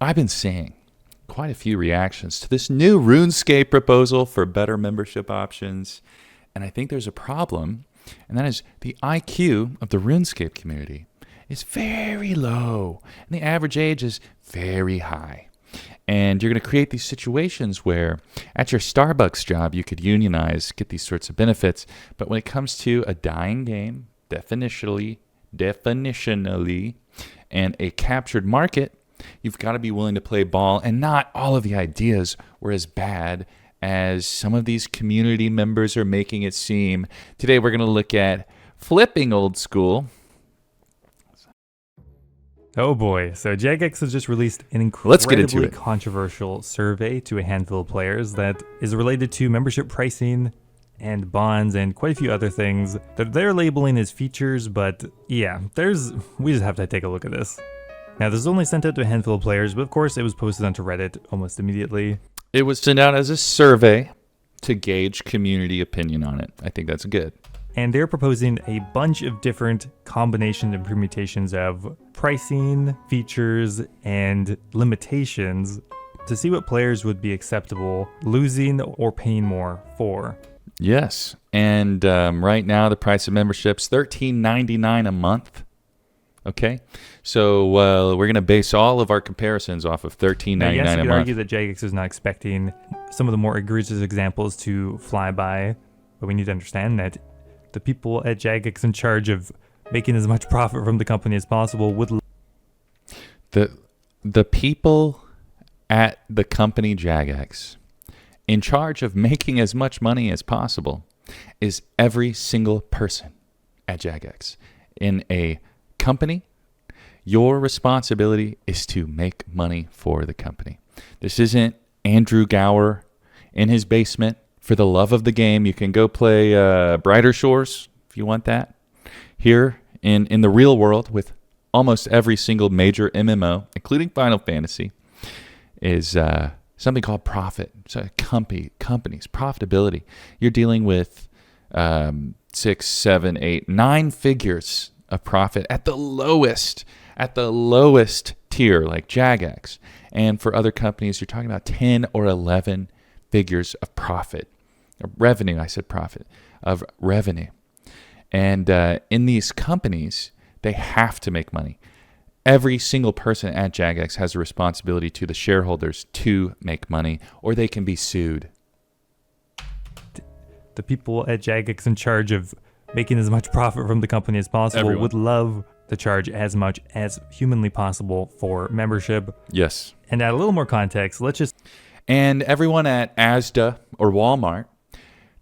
I've been seeing quite a few reactions to this new RuneScape proposal for better membership options. And I think there's a problem, and that is the IQ of the RuneScape community is very low, and the average age is very high. And you're going to create these situations where at your Starbucks job, you could unionize, get these sorts of benefits. But when it comes to a dying game, definitionally, and a captured market, you've got to be willing to play ball. And not all of the ideas were as bad as some of these community members are making it seem. Today, we're going to look at flipping old school. Oh boy, so Jagex has just released an incredibly it. controversial survey to a handful of players that is related to membership pricing and bonds and quite a few other things that they're labeling as features, but yeah, we just have to take a look at this. Now, this is only sent out to a handful of players, but of course it was posted onto Reddit almost immediately. It was sent out as a survey to gauge community opinion on it. I think that's good. And they're proposing a bunch of different combinations and permutations of pricing, features, and limitations to see what players would be acceptable losing or paying more for. Yes, and right now the price of membership's $13.99 a month. Okay, so we're going to base all of our comparisons off of $13.99 a month. Yes, you could argue that Jagex is not expecting some of the more egregious examples to fly by, but we need to understand that the people at Jagex in charge of making as much profit from the company as possible would... The people at the company Jagex in charge of making as much money as possible is every single person at Jagex. In a company, your responsibility is to make money for the company. This isn't Andrew Gower in his basement. For the love of the game, you can go play Brighter Shores if you want that. Here in the real world, with almost every single major MMO, including Final Fantasy, is something called profit. So companies, profitability. You're dealing with 6, 7, 8, 9 figures of profit at the lowest tier, like Jagex. And for other companies, you're talking about 10 or 11 figures of profit. Revenue, I said profit, of revenue. And in these companies, they have to make money. Every single person at Jagex has a responsibility to the shareholders to make money, or they can be sued. The people at Jagex in charge of making as much profit from the company as possible would love to charge as much as humanly possible for membership. Yes. And add a little more context, And everyone at Asda or Walmart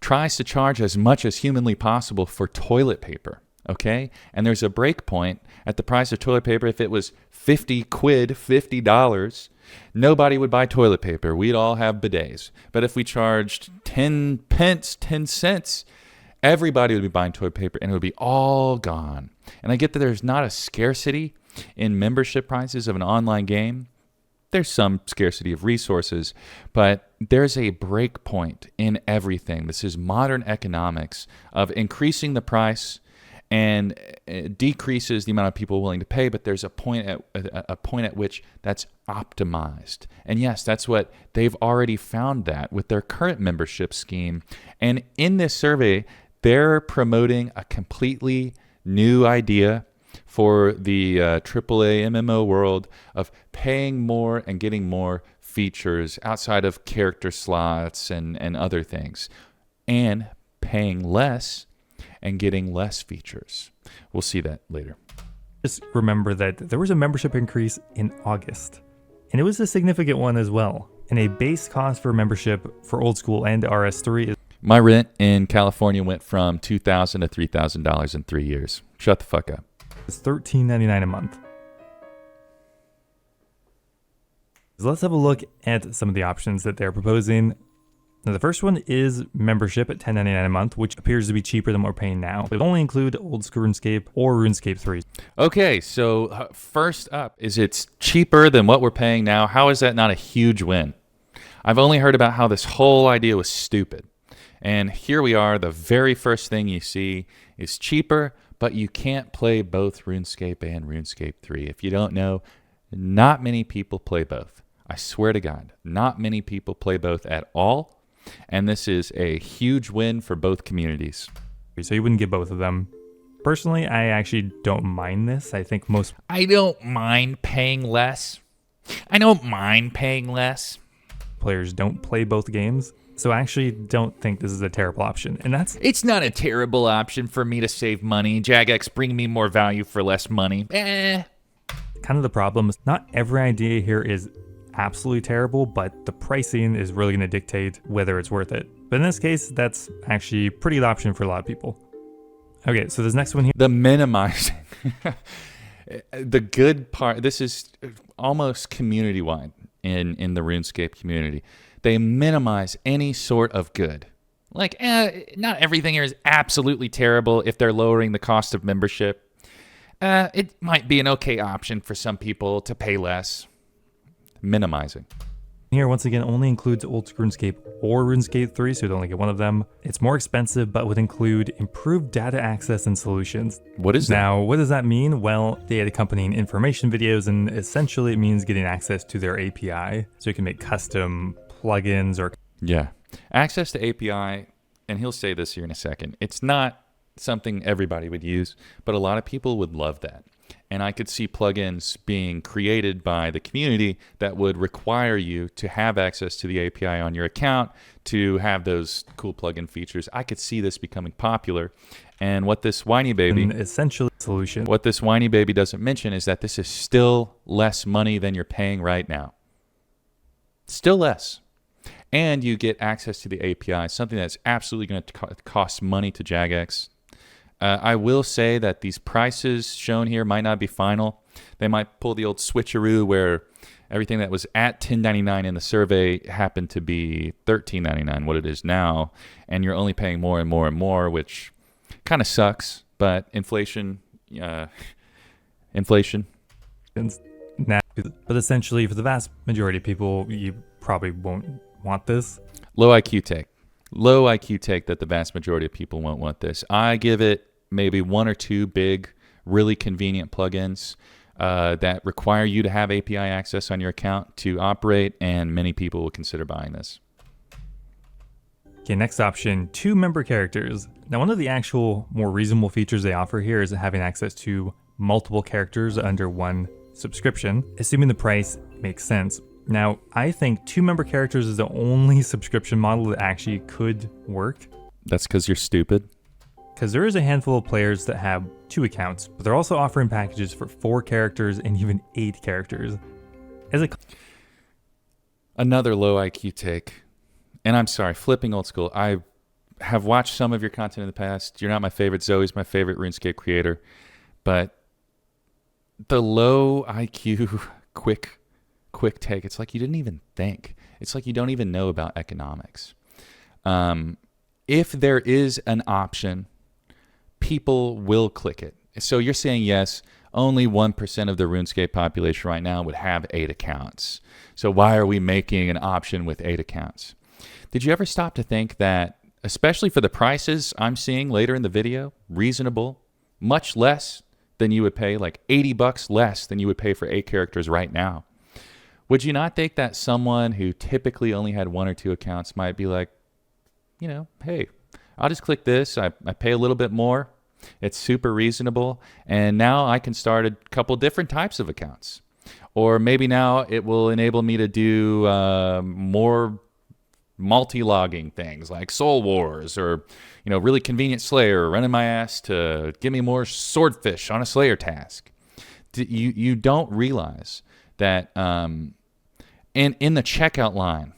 tries to charge as much as humanly possible for toilet paper, okay? And there's a break point at the price of toilet paper. If it was 50 quid, $50, nobody would buy toilet paper. We'd all have bidets. But if we charged 10 pence, 10 cents, everybody would be buying toilet paper and it would be all gone. And I get that there's not a scarcity in membership prices of an online game. There's some scarcity of resources, but there's a break point in everything. This is modern economics of increasing the price, and it decreases the amount of people willing to pay, but there's a point at which that's optimized. And yes, that's what they've already found that with their current membership scheme. And in this survey, they're promoting a completely new idea for the AAA MMO world of paying more and getting more features outside of character slots and other things, and paying less and getting less features. We'll see that later. Just remember that there was a membership increase in August, and it was a significant one as well. And a base cost for membership for Old School and RS3 is... My rent in California went from $2,000 to $3,000 in 3 years. Shut the fuck up. It's $13.99 a month. So let's have a look at some of the options that they're proposing. Now, the first one is membership at $10.99 a month, which appears to be cheaper than what we're paying now. It would only include Old School RuneScape or RuneScape 3. Okay, so first up is it's cheaper than what we're paying now. How is that not a huge win? I've only heard about how this whole idea was stupid. And here we are. The very first thing you see is cheaper, but you can't play both RuneScape and RuneScape 3. If you don't know, Not many people play both. I swear to God, not many people play both at all. And this is a huge win for both communities. So you wouldn't get both of them. Personally, I actually don't mind this. I think most I don't mind paying less. I don't mind paying less. players don't play both games. So I actually don't think this is a terrible option. And that's It's not a terrible option for me to save money. Jagex, bring me more value for less money. kind of the problem. Not every idea here is absolutely terrible, but the pricing is really going to dictate whether it's worth it. But in this case, that's actually a pretty good option for a lot of people. Okay, so this next one here. The minimizing. The good part, this is almost community-wide in the RuneScape community. They minimize any sort of good. Like, not everything here is absolutely terrible if they're lowering the cost of membership. It might be an okay option for some people to pay less. Minimizing. Here, once again, only includes old RuneScape or RuneScape 3, so you'd only get one of them. It's more expensive, but would include improved data access and solutions. What is that? Now, what does that mean? Well, they had accompanying information videos, and essentially it means getting access to their API, so you can make custom plugins or... Yeah. Access to API, and he'll say this here in a second, it's not something everybody would use, but a lot of people would love that. And I could see plugins being created by the community that would require you to have access to the API on your account to have those cool plugin features. I could see this becoming popular. And what this whiny baby, essentially solution. what this whiny baby doesn't mention is that this is still less money than you're paying right now. Still less. And you get access to the API, something that's absolutely going to cost money to Jagex. I will say that these prices shown here might not be final. They might pull the old switcheroo where everything that was at $10.99 in the survey happened to be $13.99, what it is now, and you're only paying more and more and more, which kind of sucks. But inflation. Now, but essentially, for the vast majority of people, you probably won't want this. Low IQ take. Low IQ take that the vast majority of people won't want this. I give it maybe one or two big, really convenient plugins that require you to have API access on your account to operate, and many people will consider buying this. Okay, next option, 2 member characters. Now, one of the actual more reasonable features they offer here is having access to multiple characters under one subscription, assuming the price makes sense. Now, I think 2 member characters is the only subscription model that actually could work. That's because you're stupid. Because there is a handful of players that have 2 accounts, but they're also offering packages for 4 characters and even 8 characters. Another low IQ take. And I'm sorry, flipping old school. I have watched some of your content in the past. You're not my favorite. Zoe's my favorite RuneScape creator. But the low IQ quick take, it's like you didn't even think. It's like you don't even know about economics. If there is an option, people will click it. So you're saying, yes, only 1% of the RuneScape population right now would have 8 accounts. So why are we making an option with 8 accounts? Did you ever stop to think that, especially for the prices I'm seeing later in the video, reasonable, much less than you would pay, like $80 less than you would pay for 8 characters right now? Would you not think that someone who typically only had 1 or 2 accounts might be like, you know, hey, I'll just click this. I pay a little bit more. It's super reasonable. And now I can start a couple different types of accounts. Or maybe now it will enable me to do more multi-logging things like Soul Wars, or, you know, really convenient Slayer, running my ass to give me more swordfish on a Slayer task. You don't realize that in the checkout line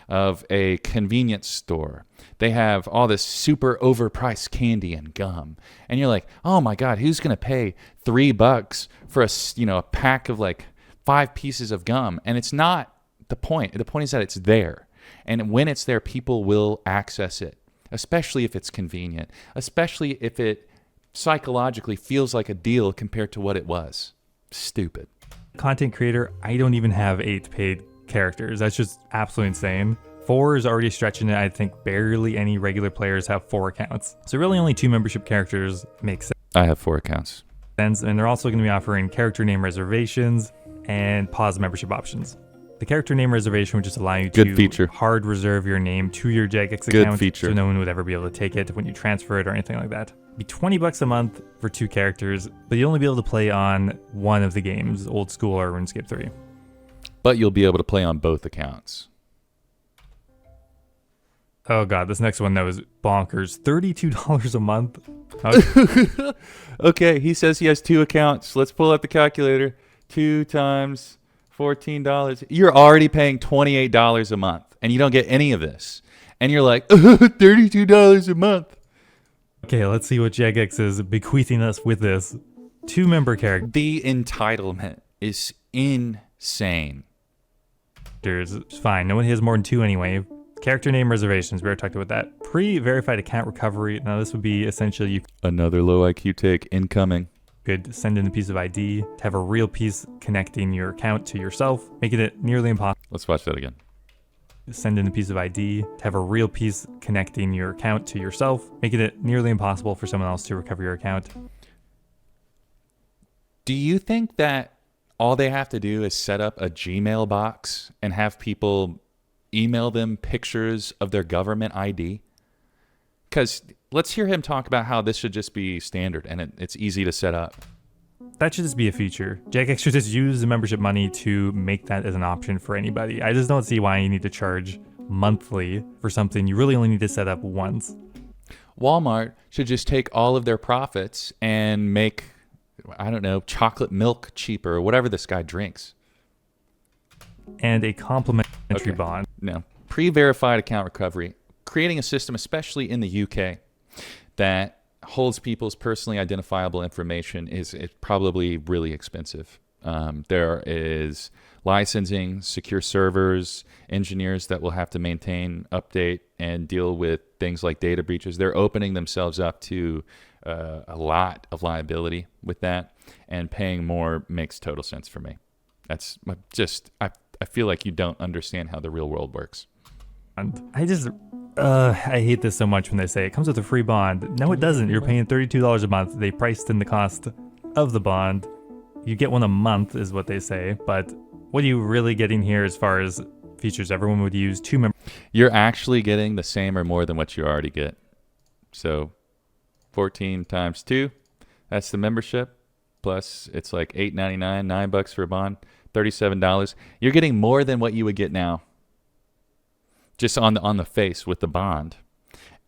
of a convenience store, they have all this super overpriced candy and gum, and you're like, oh my god, who's gonna pay $3 for a pack of like 5 pieces of gum? And it's not the point. The point is that it's there, and when it's there, people will access it, especially if it's convenient, especially if it psychologically feels like a deal compared to what it was. Stupid. Content creator, I don't even have 8 paid characters. That's just absolutely insane. 4 is already stretching it. I think barely any regular players have 4 accounts. So really only 2 membership characters make sense. I have 4 accounts. And they're also going to be offering character name reservations and pause membership options. The character name reservation would just allow you Good to feature. hard reserve your name to your Jagex Good account, feature. so no one would ever be able to take it when you transfer it or anything like that. It'd be $20 a month for 2 characters, but you'll only be able to play on one of the games, Old School or RuneScape 3. But you'll be able to play on both accounts. Oh god, this next one though is bonkers. $32 a month. Okay. Okay, he says he has 2 accounts. Let's pull out the calculator. 2 times $14. You're already paying $28 a month, and you don't get any of this. And you're like, $32 a month. Okay, let's see what Jagex is bequeathing us with this. 2 member characters. The entitlement is insane. It's fine. No one has more than 2 anyway. Character name reservations. We already talked about that. Pre-verified account recovery. Now this would be essentially you Another low IQ take incoming. could send in a piece of ID to have a real piece connecting your account to yourself, making it nearly impossible. Let's watch that again. Send in a piece of ID to have a real piece connecting your account to yourself, making it nearly impossible for someone else to recover your account. Do you think that all they have to do is set up a Gmail box and have people email them pictures of their government ID? Because let's hear him talk about how this should just be standard and it's easy to set up. That should just be a feature. Jagex should just use the membership money to make that as an option for anybody. I just don't see why you need to charge monthly for something you really only need to set up once. Walmart should just take all of their profits and make, I don't know, chocolate milk cheaper or whatever this guy drinks. And a complimentary bond. No, pre-verified account recovery, creating a system, especially in the UK, that holds people's personally identifiable information is probably really expensive. There is licensing, secure servers, engineers that will have to maintain, update, and deal with things like data breaches. They're opening themselves up to a lot of liability with that, and paying more makes total sense for me. That's just, I feel like you don't understand how the real world works. And I hate this so much when they say it comes with a free bond. No, it doesn't. You're paying $32 a month. They priced in the cost of the bond. You get one a month is what they say. But what are you really getting here as far as features? Everyone would use 2 members. You're actually getting the same or more than what you already get. So 14 times 2, that's the membership. Plus it's like $8.99, $9 for a bond, $37. You're getting more than what you would get now, just on the face with the bond.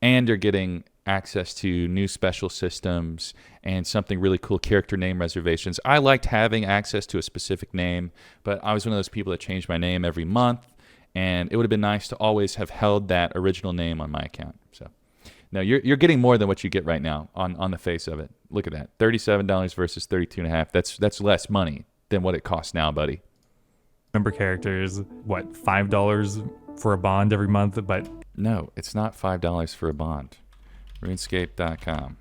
And you're getting access to new special systems and something really cool, character name reservations. I liked having access to a specific name, but I was one of those people that changed my name every month, and it would have been nice to always have held that original name on my account. So no, you're getting more than what you get right now on the face of it. Look at that, $37 versus $32.50. That's less money than what it costs now, buddy. Member characters, what, $5 for a bond every month? But no, it's not $5 for a bond. RuneScape.com.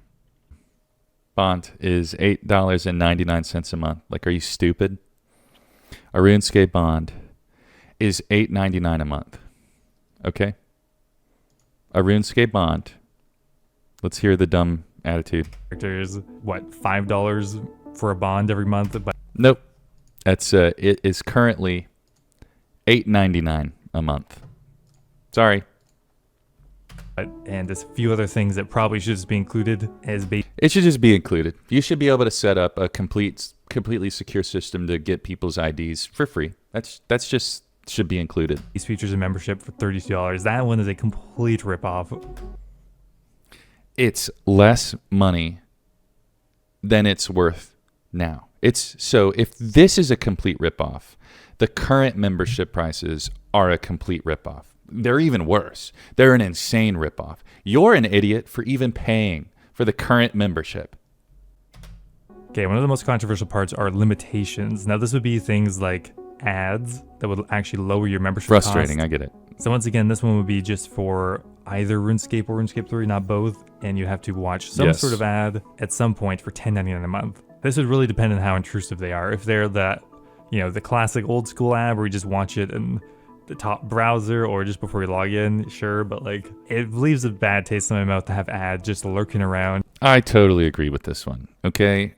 Bond is $8.99 a month. Like, are you stupid? A RuneScape bond is $8.99 a month. Okay? A RuneScape bond. Let's hear the dumb attitude. characters, what, $5 for a bond every month? But Nope. That's it is currently $8.99 a month. Sorry. and there's a few other things that probably should just be included as It should just be included. You should be able to set up a completely secure system to get people's IDs for free. That's just should be included. these features and membership for $32. That one is a complete ripoff. It's less money than it's worth now. So if this is a complete ripoff, the current membership prices are a complete ripoff. They're even worse. They're an insane ripoff. You're an idiot for even paying for the current membership. Okay, one of the most controversial parts are limitations. Now, this would be things like ads that would actually lower your membership Frustrating, cost. I get it. So once again, this one would be just for either RuneScape or RuneScape 3, not both, and you have to watch some Yes. sort of ad at some point for $10.99 a month. This would really depend on how intrusive they are. If they're the classic old school ad where you just watch it in the top browser or just before you log in, sure, but like it leaves a bad taste in my mouth to have ads just lurking around. I totally agree with this one. Okay,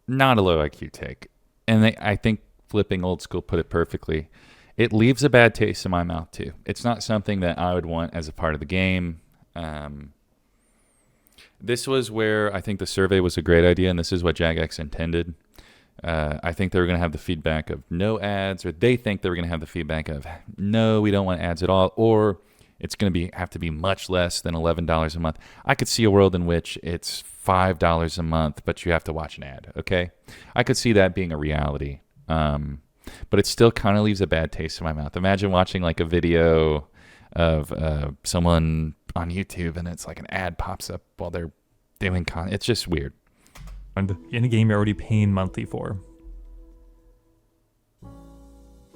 not a low IQ take, and I think flipping old school put it perfectly. It leaves a bad taste in my mouth too. It's not something that I would want as a part of the game. This was where I think the survey was a great idea, and this is what Jagex intended. I think they were going to have the feedback of no ads, or they think they were going to have the feedback of no, we don't want ads at all, or it's going to have to be much less than $11 a month. I could see a world in which it's $5 a month, but you have to watch an ad, okay? I could see that being a reality. But it still kind of leaves a bad taste in my mouth. Imagine watching like a video of someone on YouTube and it's like an ad pops up while they're doing content. It's just weird. And in a game you're already paying monthly for.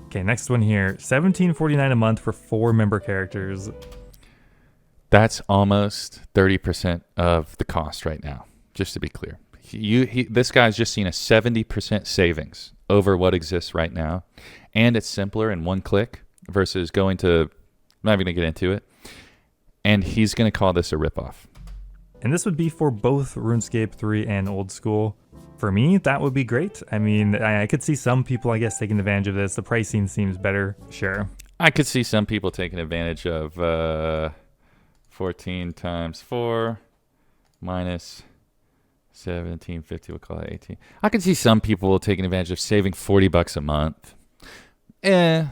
Okay, next one here. $17.49 a month for 4 member characters. That's almost 30% of the cost right now, just to be clear. This guy's just seen a 70% savings over what exists right now, and it's simpler in one click versus going to, I'm not even going to get into it, and he's going to call this a ripoff. And this would be for both RuneScape 3 and Old School. For me, that would be great. I mean, I could see some people, I guess, taking advantage of this. The pricing seems better, sure. I could see some people taking advantage of 14 times 4 minus 1750, we'll call it 18. I could see some people taking advantage of saving $40 a month. Okay,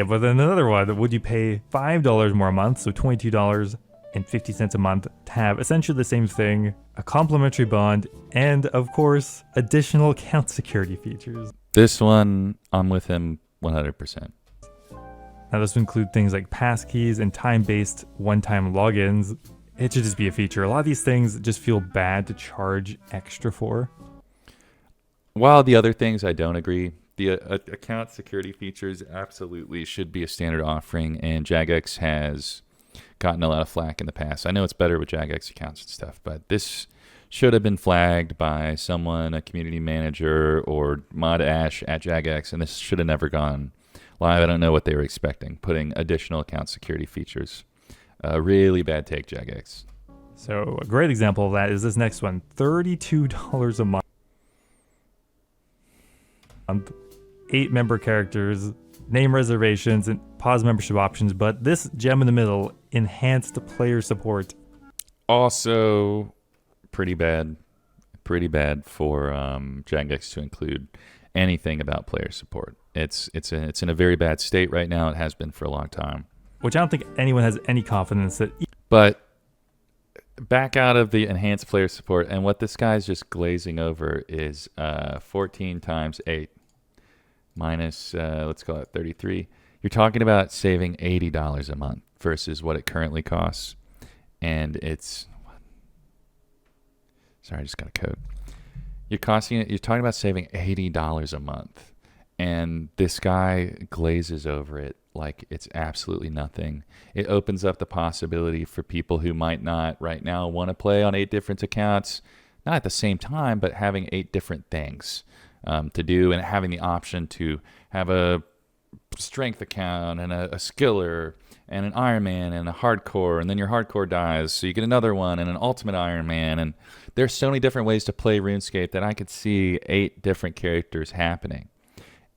but then another one, would you pay $5 more a month, so $22.50 a month, to have essentially the same thing, a complimentary bond, and of course, additional account security features? This one, I'm with him 100%. Now this would include things like passkeys and time-based one-time logins. It should just be a feature. A lot of these things just feel bad to charge extra for. While the other things I don't agree, the account security features absolutely should be a standard offering, and Jagex has gotten a lot of flack in the past. I know it's better with Jagex accounts and stuff, but this should have been flagged by someone, a community manager or Mod Ash at Jagex, and this should have never gone live. I don't know what they were expecting, putting additional account security features. Really bad take, Jagex. So a great example of that is this next one, $32 a month. 8 member characters, name reservations, and pause membership options, but this gem in the middle, enhanced player support. Also, pretty bad for Jagex to include anything about player support. It's in a very bad state right now. It has been for a long time. Which I don't think anyone has any confidence that. But back out of the enhanced player support, and what this guy's just glazing over is 14 times 8 minus, let's call it 33. You're talking about saving $80 a month versus what it currently costs. And it's, sorry, I just got a code. You're talking about saving $80 a month. And this guy glazes over it like it's absolutely nothing. It opens up the possibility for people who might not right now want to play on 8 different accounts, not at the same time, but having 8 different things to do, and having the option to have a strength account and a skiller and an Ironman and a hardcore, and then your hardcore dies, so you get another one and an ultimate Ironman. And there's so many different ways to play RuneScape that I could see 8 different characters happening.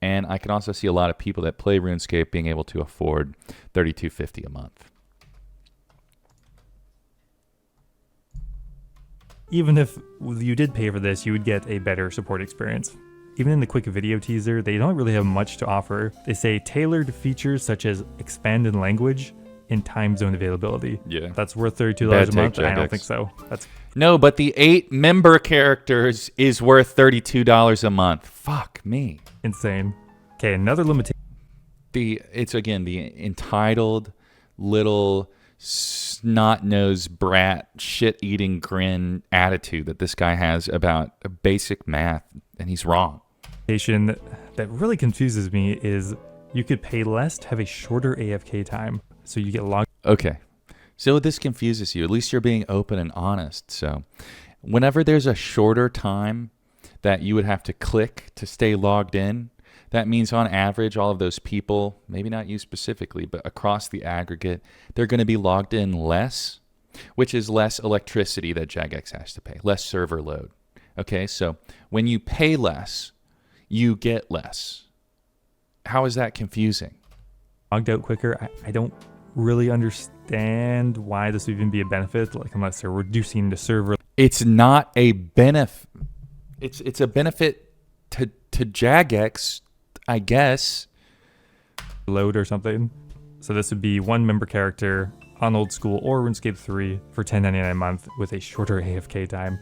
And I can also see a lot of people that play RuneScape being able to afford $32.50 a month. Even if you did pay for this, you would get a better support experience. Even in the quick video teaser, they don't really have much to offer. They say tailored features such as expanded language and time zone availability. Yeah. That's worth $32 a month? Jagex. I don't think so. No, but the 8 member characters is worth $32 a month. Fuck me. Insane. Okay, another limitation. It's again the entitled little snot-nosed brat shit-eating grin attitude that this guy has about basic math, and he's wrong. That really confuses me is you could pay less to have a shorter AFK time, so you get logged. Okay, so this confuses you. At least you're being open and honest. So whenever there's a shorter time that you would have to click to stay logged in, that means on average, all of those people, maybe not you specifically, but across the aggregate, they're going to be logged in less, which is less electricity that Jagex has to pay, less server load. Okay, so when you pay less, you get less. How is that confusing? Logged out quicker. I don't really understand why this would even be a benefit, like unless they're reducing the server. It's not a benefit. It's a benefit to Jagex, I guess. Load or something. So this would be one member character on Old School or RuneScape 3 for $10.99 a month with a shorter AFK time.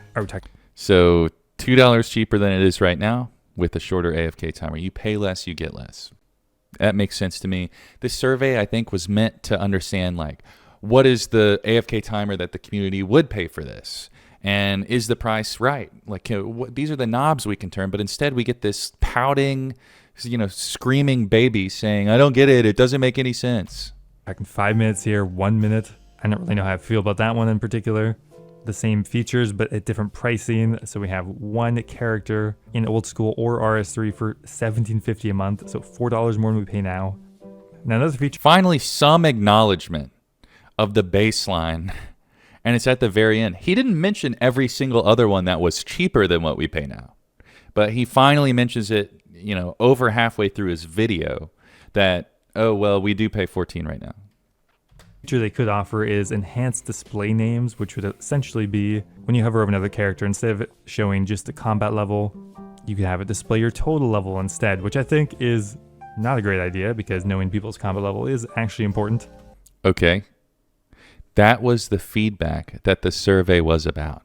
So $2 cheaper than it is right now with a shorter AFK timer. You pay less, you get less. That makes sense to me. This survey, I think, was meant to understand, like, what is the AFK timer that the community would pay for this? And is the price right? Like, these are the knobs we can turn, but instead we get this pouting, screaming baby saying, I don't get it. It doesn't make any sense. Back in 5 minutes here, 1 minute. I don't really know how I feel about that one in particular. The same features, but at different pricing. So we have one character in Old School or RS3 for $17.50 a month. So $4 more than we pay now. Now another feature. Finally, some acknowledgement of the baseline. And it's at the very end. He didn't mention every single other one that was cheaper than what we pay now. But he finally mentions it, over halfway through his video that, oh, well, we do pay $14 right now. Feature they could offer is enhanced display names, which would essentially be when you hover over another character, instead of it showing just the combat level, you could have it display your total level instead, which I think is not a great idea because knowing people's combat level is actually important. Okay. That was the feedback that the survey was about.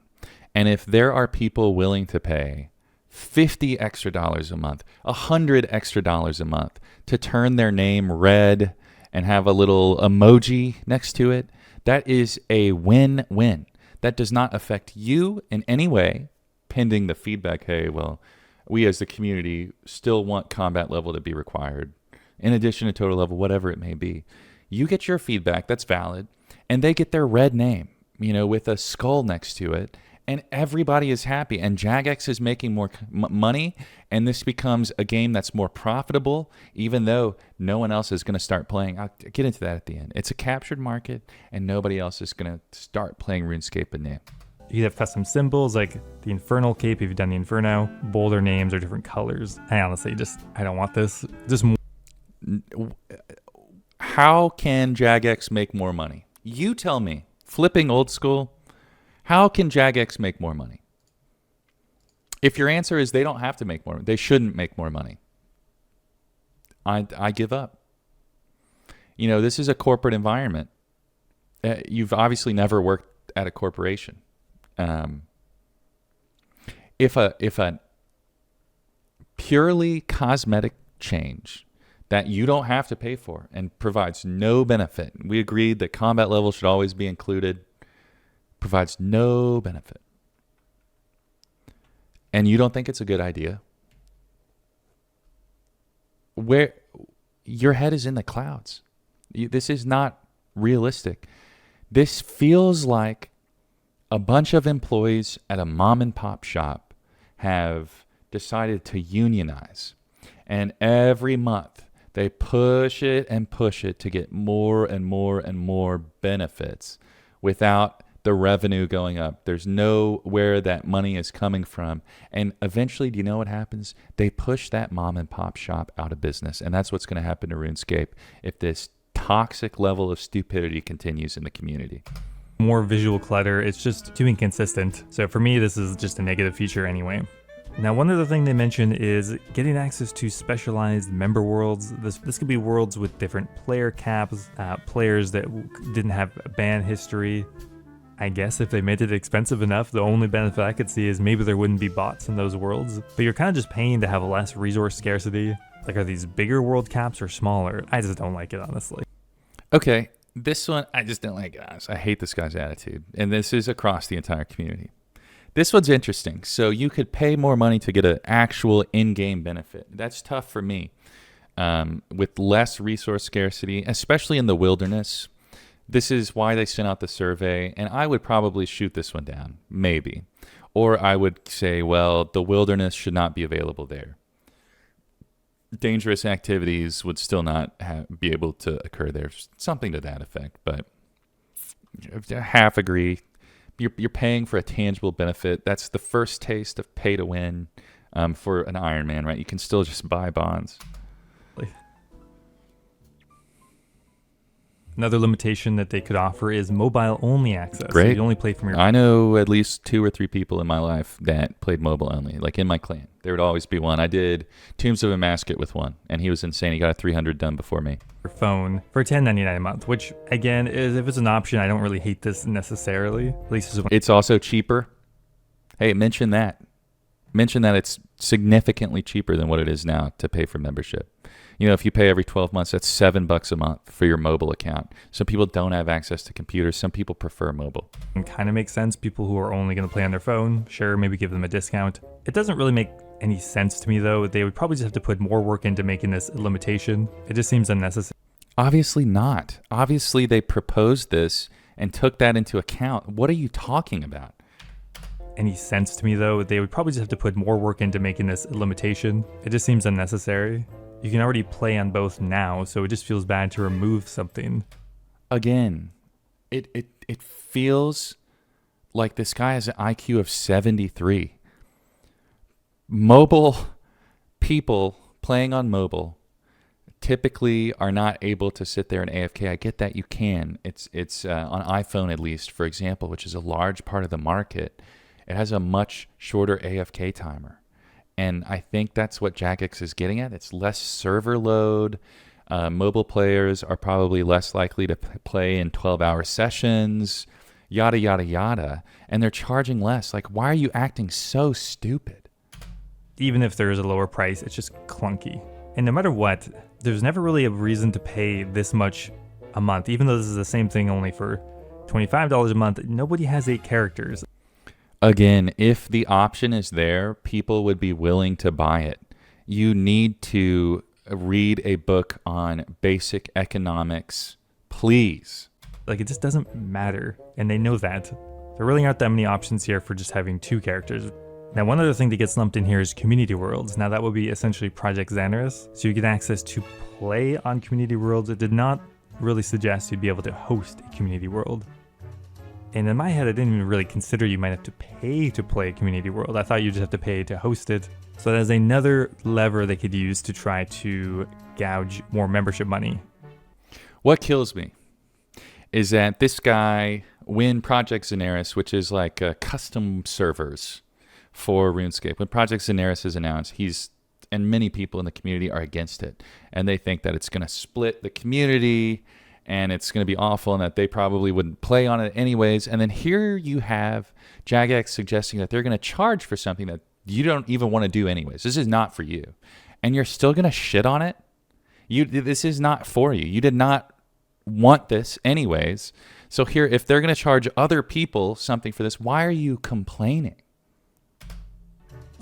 And if there are people willing to pay $50 extra a month, $100 extra a month to turn their name red and have a little emoji next to it, that is a win-win. That does not affect you in any way, pending the feedback, hey, well, we as the community still want combat level to be required, in addition to total level, whatever it may be. You get your feedback, that's valid, and they get their red name, with a skull next to it, and everybody is happy, and Jagex is making more money, and this becomes a game that's more profitable, even though no one else is going to start playing. I'll get into that at the end. It's a captured market, and nobody else is going to start playing RuneScape anew. You have custom symbols like the Infernal Cape if you've done the Inferno, bolder names or different colors. I honestly I don't want this. How can Jagex make more money? You tell me. Flipping Old School, how can Jagex make more money? If your answer is they don't have to make more, they shouldn't make more money, I give up. This is a corporate environment. You've obviously never worked at a corporation. If a purely cosmetic change that you don't have to pay for and provides no benefit, we agreed that combat level should always be included, provides no benefit, and you don't think it's a good idea, where your head is in the clouds. This is not realistic. This feels like a bunch of employees at a mom and pop shop have decided to unionize, and every month they push it to get more and more and more benefits without the revenue going up. There's nowhere that money is coming from. And eventually, do you know what happens? They push that mom and pop shop out of business. And that's what's going to happen to RuneScape if this toxic level of stupidity continues in the community. More visual clutter, it's just too inconsistent. So for me, this is just a negative feature anyway. Now, one other thing they mention is getting access to specialized member worlds. This could be worlds with different player caps, players that didn't have a ban history. I guess if they made it expensive enough, the only benefit I could see is maybe there wouldn't be bots in those worlds. But you're kind of just paying to have less resource scarcity. Like, are these bigger world caps or smaller? I just don't like it, honestly. Okay, this one, I just don't like it, honestly. I hate this guy's attitude. And this is across the entire community. This one's interesting. So you could pay more money to get an actual in-game benefit. That's tough for me. With less resource scarcity, especially in the wilderness. This is why they sent out the survey, and I would probably shoot this one down, maybe. Or I would say, well, the wilderness should not be available there. Dangerous activities would still not be able to occur there. Something to that effect, but half agree. You're paying for a tangible benefit. That's the first taste of pay to win. for an Iron Man, right? You can still just buy bonds. Another limitation that they could offer is mobile-only access. Great. So you only play from your... I know at least 2 or 3 people in my life that played mobile only, like in my clan. There would always be one. I did Tombs of a Mascot with one, and he was insane. He got a 300 done before me. Your phone for $10.99 a month, which, again, is if it's an option, I don't really hate this necessarily. At least it's also cheaper. Hey, mention that. Mention that it's significantly cheaper than what it is now to pay for membership. You know, if you pay every 12 months, that's $7 a month for your mobile account. Some people don't have access to computers. Some people prefer mobile. It kind of makes sense. People who are only going to play on their phone, sure, maybe give them a discount. It doesn't really make any sense to me, though. They would probably just have to put more work into making this a limitation. It just seems unnecessary. Obviously not. Obviously, they proposed this and took that into account. What are you talking about? Any sense to me, though. They would probably just have to put more work into making this a limitation. It just seems unnecessary. You can already play on both now, so it just feels bad to remove something. Again, it feels like this guy has an IQ of 73. Mobile people playing on mobile typically are not able to sit there and AFK. I get that you can. It's on iPhone, at least, for example, which is a large part of the market. It has a much shorter AFK timer. And I think that's what Jagex is getting at. It's less server load. Mobile players are probably less likely to play in 12-hour sessions, yada, yada, yada. And they're charging less. Like, why are you acting so stupid? Even if there is a lower price, it's just clunky. And no matter what, there's never really a reason to pay this much a month. Even though this is the same thing only for $25 a month, nobody has 8 characters. Again, if the option is there, people would be willing to buy it. You need to read a book on basic economics, please. Like, it just doesn't matter, and they know that. There really aren't that many options here for just having 2 characters. Now, one other thing that gets lumped in here is community worlds. Now, that would be essentially Project Xanaris. So you get access to play on community worlds. It did not really suggest you'd be able to host a community world. And in my head, I didn't even really consider you might have to pay to play a community world. I thought you just have to pay to host it. So there's another lever they could use to try to gouge more membership money. What kills me is that this guy, when Project Xanaris, which is like custom servers for RuneScape, when Project Xanaris is announced, and many people in the community are against it. And they think that it's going to split the community and it's going to be awful and that they probably wouldn't play on it anyways. And then here you have Jagex suggesting that they're going to charge for something that you don't even want to do anyways. This is not for you. And you're still going to shit on it? This is not for you. You did not want this anyways. So here, if they're going to charge other people something for this, why are you complaining?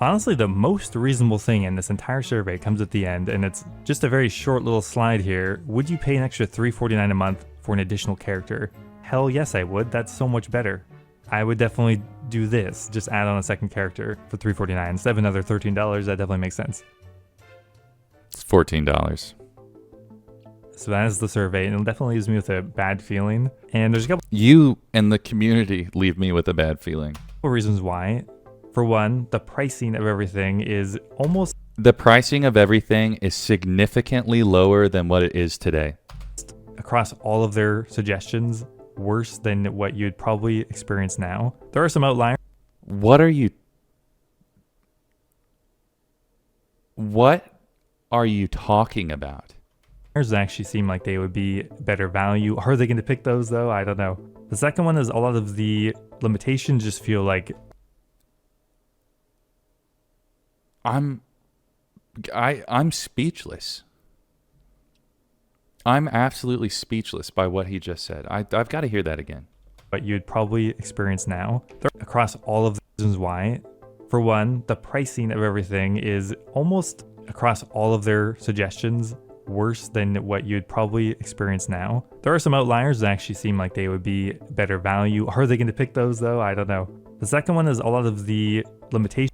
Honestly, the most reasonable thing in this entire survey comes at the end, and it's just a very short little slide here. Would you pay an extra $3.49 a month for an additional character? Hell yes, I would. That's so much better. I would definitely do this. Just add on a second character for $3.49 instead of another $13. That definitely makes sense. It's $14. So that is the survey, and it definitely leaves me with a bad feeling. And there's a couple You and the community leave me with a bad feeling. reasons why. For one, the pricing of everything is almost... The pricing of everything is significantly lower than what it is today. Across all of their suggestions, worse than what you'd probably experience now. There are some outliers. What are you talking about? Actually seem like they would be better value. Are they going to pick those, though? I don't know. The second one is a lot of the limitations just feel like... I'm speechless. I'm absolutely speechless by what he just said. I've got to hear that again. But you'd probably experience now. Across all of the reasons why. For one, the pricing of everything is almost across all of their suggestions worse than what you'd probably experience now. There are some outliers that actually seem like they would be better value. Are they going to pick those, though? I don't know. The second one is a lot of the limitations.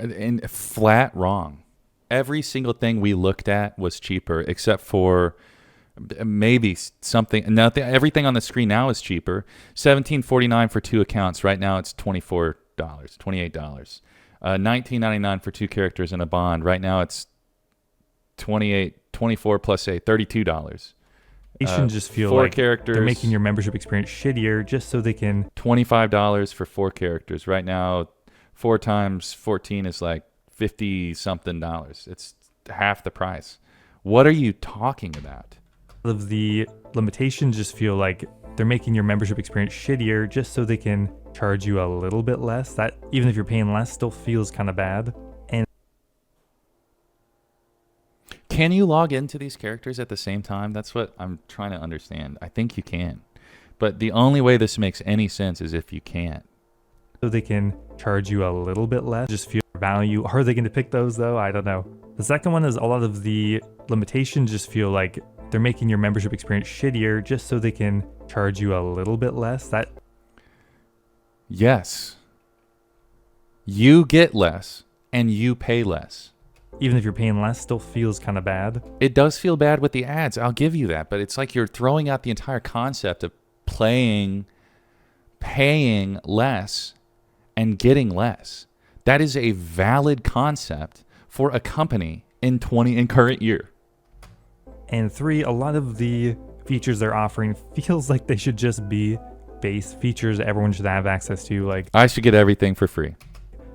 And flat wrong. Every single thing we looked at was cheaper, except for maybe something. Nothing. Everything on the screen now is cheaper. $17.49 for 2 accounts. Right now it's $24, $28. $19.99 for 2 characters and a bond. Right now it's 24 plus $32. Just feel 4 like characters. they're making your membership experience shittier just so they can $25 for 4 characters. Right now, 4 times 14 is like 50 something dollars. It's half the price. What are you talking about? of the limitations just feel like they're making your membership experience shittier just so they can charge you a little bit less. That even if you're paying less still feels kind of bad. And Can you log into these characters at the same time? That's what I'm trying to understand. I think you can. But the only way this makes any sense is if you can't. so they can charge you a little bit less, just feel value. Are they going to pick those though? I don't know. The second one is a lot of the limitations just feel like they're making your membership experience shittier just so they can charge you a little bit less. That Yes. You get less and you pay less. even if you're paying less still feels kind of bad. It does feel bad with the ads. I'll give you that. But it's like you're throwing out the entire concept of paying less and getting less. That is a valid concept for a company in current year. And 3, a lot of the features they're offering feels like they should just be base features everyone should have access to, I should get everything for free.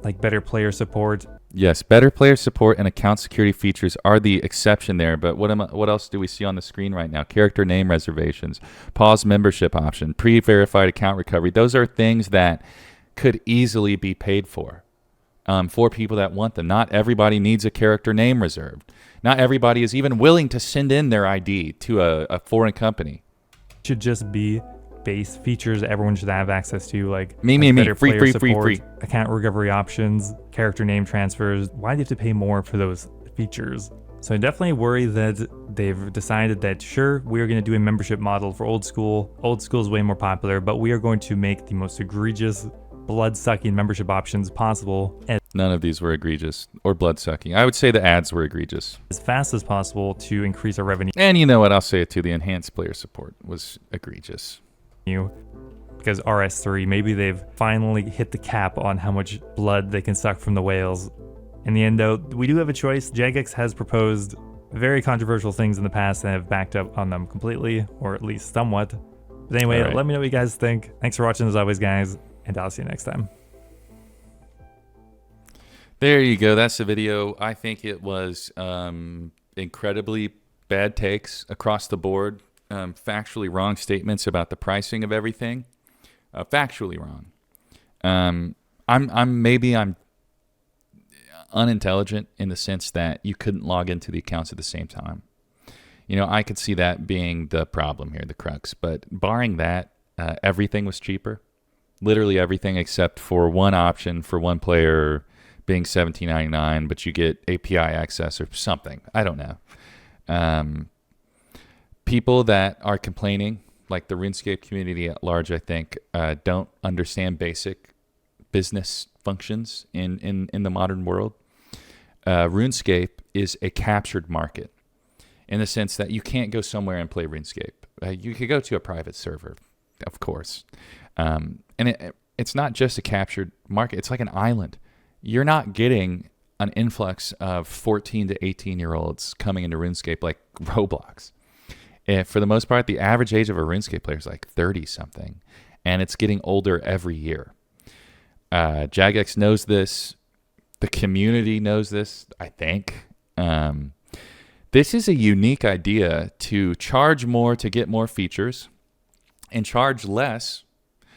like better player support. Yes, better player support and account security features are the exception there. But what else do we see on the screen right now? Character name reservations, pause membership option, pre-verified account recovery. Those are things that could easily be paid for people that want them. Not everybody needs a character name reserved. Not everybody is even willing to send in their ID to a foreign company. Should just be base features everyone should have access to, like Me, better free, player free, support, account recovery options, character name transfers. Why do you have to pay more for those features? So I definitely worry that they've decided that, sure, we're going to do a membership model for old school. Old school is way more popular, but we are going to make the most egregious blood-sucking membership options possible None of these were egregious or blood-sucking. I would say the ads were egregious. as fast as possible to increase our revenue. And you know what? I'll say it too. The enhanced player support was egregious. Because RS3, maybe they've finally hit the cap on how much blood they can suck from the whales. In the end, though, we do have a choice. Jagex has proposed very controversial things in the past and have backed up on them completely, or at least somewhat. But anyway, All right. Let me know what you guys think. Thanks for watching as always, guys, and I'll see you next time. There you go. That's the video. I think it was incredibly bad takes across the board. Factually wrong statements about the pricing of everything. Factually wrong. I'm unintelligent in the sense that you couldn't log into the accounts at the same time. You know, I could see that being the problem here, the crux. But barring that, everything was cheaper. Literally everything except for one option for one player being $17.99, but you get API access or something. I don't know. People that are complaining, like the RuneScape community at large, I think, don't understand basic business functions in the modern world. RuneScape is a captured market in the sense that you can't go somewhere and play RuneScape. You could go to a private server, of course. And it's not just a captured market. It's like an island. You're not getting an influx of 14 to 18-year-olds coming into RuneScape like Roblox. For the most part, the average age of a RuneScape player is like 30-something, and it's getting older every year. Jagex knows this. The community knows this, I think. This is a unique idea to charge more to get more features and charge less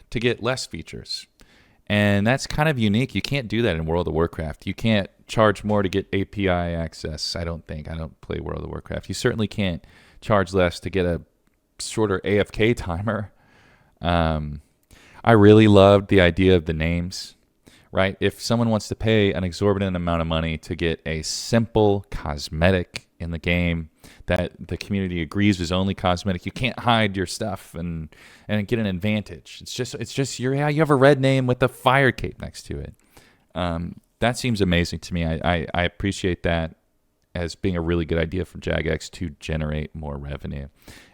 to get less features. And that's kind of unique. You can't do that in World of Warcraft. You can't charge more to get API access, I don't think. I don't play World of Warcraft. You certainly can't charge less to get a shorter AFK timer. I really loved the idea of the names, right? If someone wants to pay an exorbitant amount of money to get a simple cosmetic in the game that the community agrees is only cosmetic, you can't hide your stuff and get an advantage. It's just you have a red name with a fire cape next to it. That seems amazing to me. I appreciate that as being a really good idea for Jagex to generate more revenue.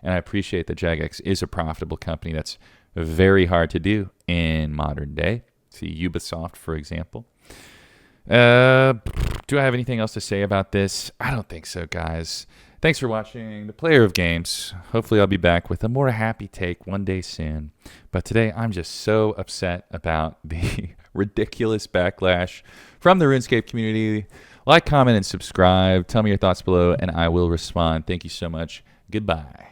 And I appreciate that Jagex is a profitable company. That's very hard to do in modern day. See Ubisoft, for example. Do I have anything else to say about this? I don't think so, guys. Thanks for watching The Player of Games. Hopefully I'll be back with a more happy take one day soon. But today I'm just so upset about the ridiculous backlash from the RuneScape community. Like, comment, and subscribe. Tell me your thoughts below, and I will respond. Thank you so much. Goodbye.